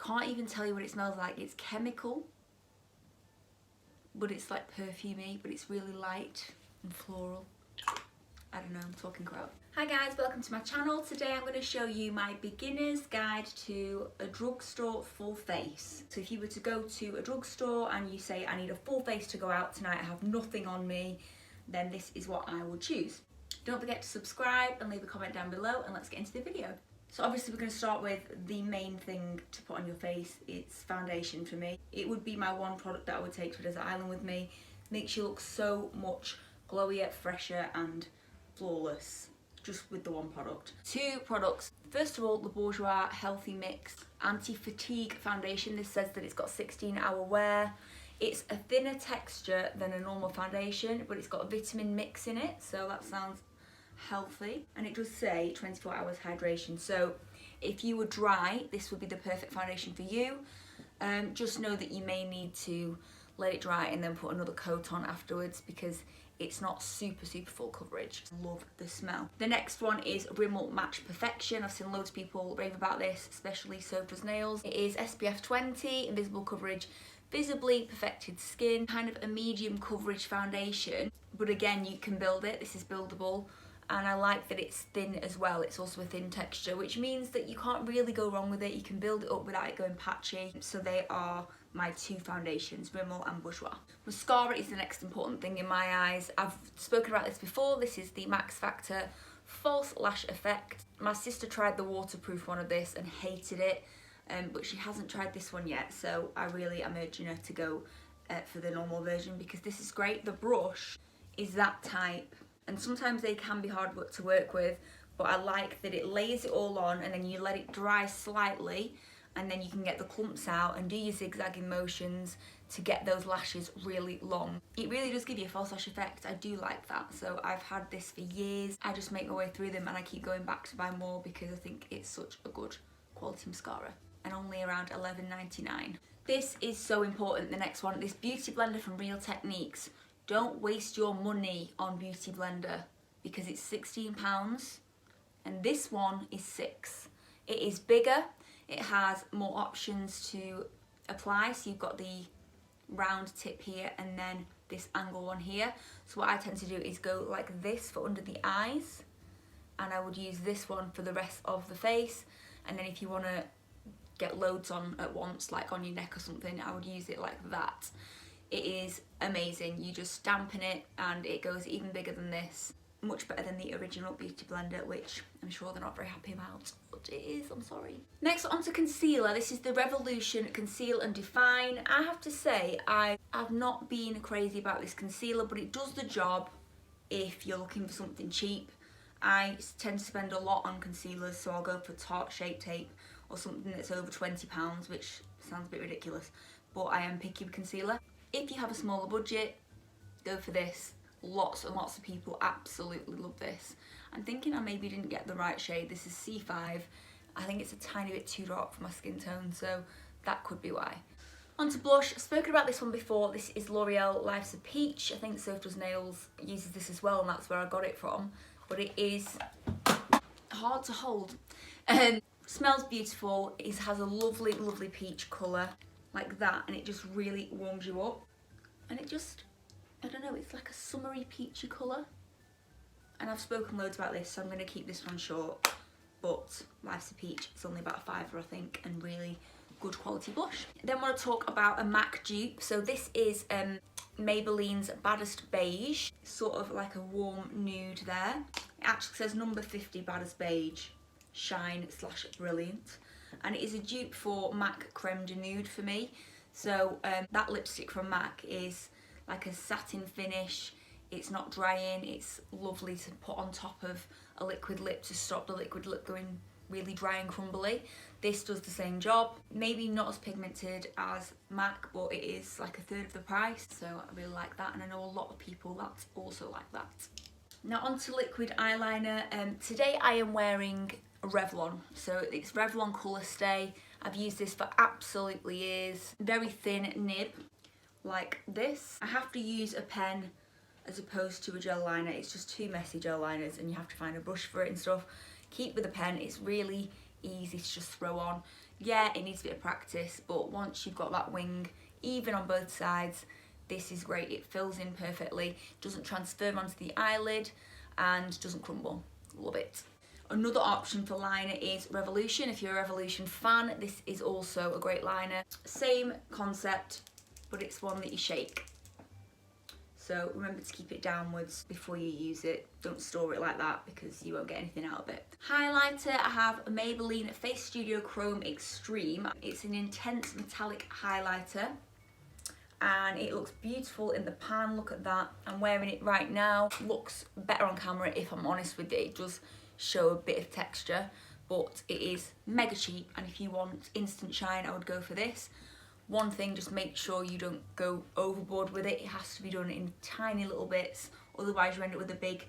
can't even tell you what it smells like. It's chemical, but it's like perfumey, but it's really light and floral. I don't know, I'm talking crap. Hi guys, welcome to my channel. Today I'm going to show you my beginner's guide to a drugstore full face. So if you were to go to a drugstore and you say, I need a full face to go out tonight, I have nothing on me, then this is what I would choose. Don't forget to subscribe and leave a comment down below, and let's get into the video. So obviously we're going to start with the main thing to put on your face. It's foundation for me. It would be my one product that I would take to a desert island with me. Makes you look so much glowier, fresher and flawless just with the one product. Two products. First of all, the Bourjois Healthy Mix Anti-Fatigue Foundation. This says that it's got 16-hour wear. It's a thinner texture than a normal foundation, but it's got a vitamin mix in it, so that sounds healthy. And it does say 24 hours hydration, so if you were dry, this would be the perfect foundation for you. Just know that you may need to let it dry and then put another coat on afterwards, because it's not super full coverage. Love the smell. The next one is Rimmel Match Perfection. I've seen loads of people rave about this, especially so does Nails. It is SPF 20, invisible coverage, visibly perfected skin, kind of a medium coverage foundation, but again, you can build it. This is buildable, and I like that it's thin as well. It's also a thin texture, which means that you can't really go wrong with it. You can build it up without it going patchy. So they are my two foundations, Rimmel and Bourjois. Mascara is the next important thing in my eyes. I've spoken about this before. This is the Max Factor False Lash Effect. My sister tried the waterproof one of this and hated it, but she hasn't tried this one yet, so I really am urging her to go for the normal version, because this is great. The brush is that type, and sometimes they can be hard to work with, but I like that it lays it all on and then you let it dry slightly, and then you can get the clumps out and do your zigzagging motions to get those lashes really long. It really does give you a false lash effect. I do like that. So I've had this for years. I just make my way through them and I keep going back to buy more because I think it's such a good quality mascara, and only around $11.99. This is so important, the next one, this beauty blender from Real Techniques. Don't waste your money on beauty blender because it's £16 and this one is $6. It is bigger. It has more options to apply, so you've got the round tip here and then this angle one here. So what I tend to do is go like this for under the eyes, and I would use this one for the rest of the face. And then if you want to get loads on at once, like on your neck or something, I would use it like that. It is amazing. You just dampen it and it goes even bigger than this. Much better than the original beauty blender, which I'm sure they're not very happy about, but it is, I'm sorry. Next, on to concealer. This is the Revolution Conceal and Define. I have to say, I've not been crazy about this concealer, but it does the job if you're looking for something cheap. I tend to spend a lot on concealers, so I'll go for Tarte Shape Tape or something that's over £20, which sounds a bit ridiculous, but I am picky with concealer. If you have a smaller budget, go for this. Lots and lots of people absolutely love this. I'm thinking I maybe didn't get the right shade. This is C5. I think it's a tiny bit too dark for my skin tone, so that could be why. On to blush. I've spoken about this one before. This is L'Oreal Life's a Peach. I think So Does Nails uses this as well, and that's where I got it from. But it is hard to hold. Smells beautiful. It has a lovely peach colour like that, and it just really warms you up. And it just, I don't know, it's like a summery peachy colour. And I've spoken loads about this, so I'm going to keep this one short. But Life's a Peach, it's only about £5, I think, and really good quality blush. Then I want to talk about a MAC dupe. So this is Maybelline's Baddest Beige, sort of like a warm nude there. It actually says number 50 Baddest Beige, Shine / Brilliant. And it is a dupe for MAC Creme de Nude for me. So that lipstick from MAC is like a satin finish. It's not drying, it's lovely to put on top of a liquid lip to stop the liquid lip going really dry and crumbly. This does the same job. Maybe not as pigmented as MAC, but it is like a third of the price, so I really like that, and I know a lot of people that also like that. Now onto liquid eyeliner. Today I am wearing Revlon, so it's Revlon Colour Stay. I've used this for absolutely years. Very thin nib, like this. I have to use a pen as opposed to a gel liner. It's just too messy, gel liners, and you have to find a brush for it and stuff. Keep with a pen. It's really easy to just throw on. Yeah, it needs a bit of practice, but once you've got that wing, even on both sides, this is great. It fills in perfectly, doesn't transfer onto the eyelid, and doesn't crumble. Love it. Another option for liner is Revolution. If you're a Revolution fan, this is also a great liner. Same concept, but it's one that you shake. So remember to keep it downwards before you use it. Don't store it like that because you won't get anything out of it. Highlighter, I have a Maybelline Face Studio Chrome Extreme. It's an intense metallic highlighter and it looks beautiful in the pan. Look at that. I'm wearing it right now. Looks better on camera if I'm honest with it. It does show a bit of texture, but it is mega cheap, and if you want instant shine, I would go for this. One thing, just make sure you don't go overboard with it. It has to be done in tiny little bits, otherwise you end up with a big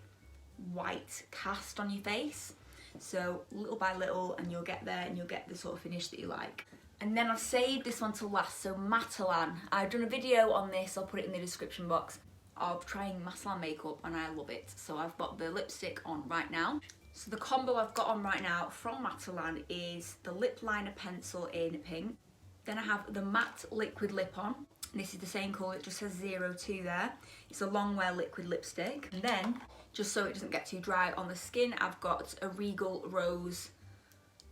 white cast on your face. So little by little and you'll get there and you'll get the sort of finish that you like. And then I've saved this one to last, so Matalan. I've done a video on this, I'll put it in the description box, of trying Matalan makeup and I love it. So I've got the lipstick on right now. So the combo I've got on right now from Matalan is the lip liner pencil in pink. Then I have the matte liquid lip on. This is the same colour, it just says 02 there. It's a long wear liquid lipstick. And then, just so it doesn't get too dry on the skin, I've got a Regal Rose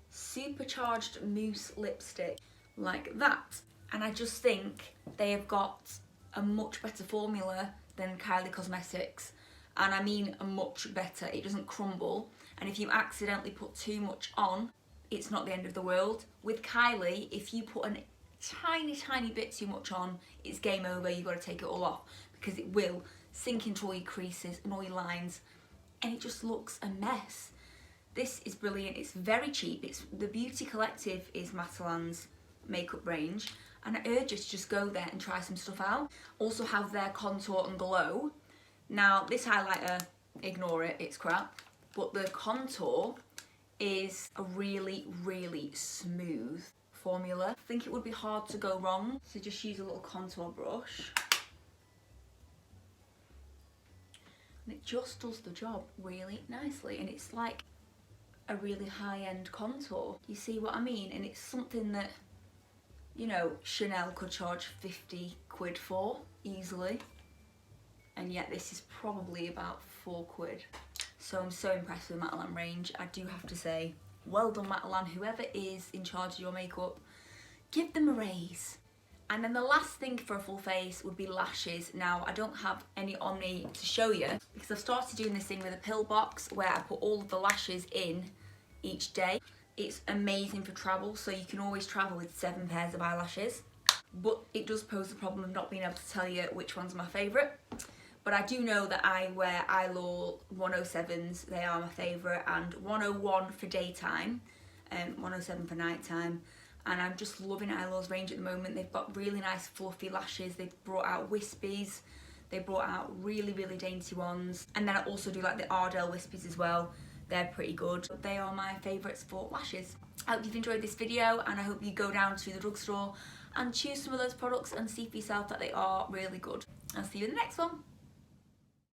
supercharged mousse lipstick, like that. And I just think they have got a much better formula than Kylie Cosmetics. And I mean a much better, it doesn't crumble. And if you accidentally put too much on, it's not the end of the world. With Kylie, if you put a tiny bit too much on, it's game over. You've got to take it all off because it will sink into all your creases and all your lines and it just looks a mess. This is brilliant. It's very cheap. It's the Beauty Collective is Matalan's makeup range, and I urge you to just go there and try some stuff out. Also have their Contour and Glow. Now this highlighter, ignore it, it's crap, but the contour is a really smooth formula. I think it would be hard to go wrong, so just use a little contour brush and it just does the job really nicely, and it's like a really high-end contour. You see what I mean? And it's something that, you know, Chanel could charge 50 quid for easily, and yet this is probably about 4 quid. So I'm so impressed with the Matalan range. I do have to say, well done Matalan, whoever is in charge of your makeup, give them a raise. And then the last thing for a full face would be lashes. Now I don't have any on me to show you because I've started doing this thing with a pill box where I put all of the lashes in each day. It's amazing for travel, so you can always travel with 7 pairs of eyelashes. But it does pose the problem of not being able to tell you which one's my favourite. But I do know that I wear Eyelaw 107s, they are my favourite, and 101 for daytime, 107 for nighttime. And I'm just loving Eylaw's range at the moment. They've got really nice fluffy lashes, they've brought out wispies, they brought out really dainty ones. And then I also do like the Ardell wispies as well, they're pretty good. They are my favourites for lashes. I hope you've enjoyed this video, and I hope you go down to the drugstore and choose some of those products and see for yourself that they are really good. I'll see you in the next one.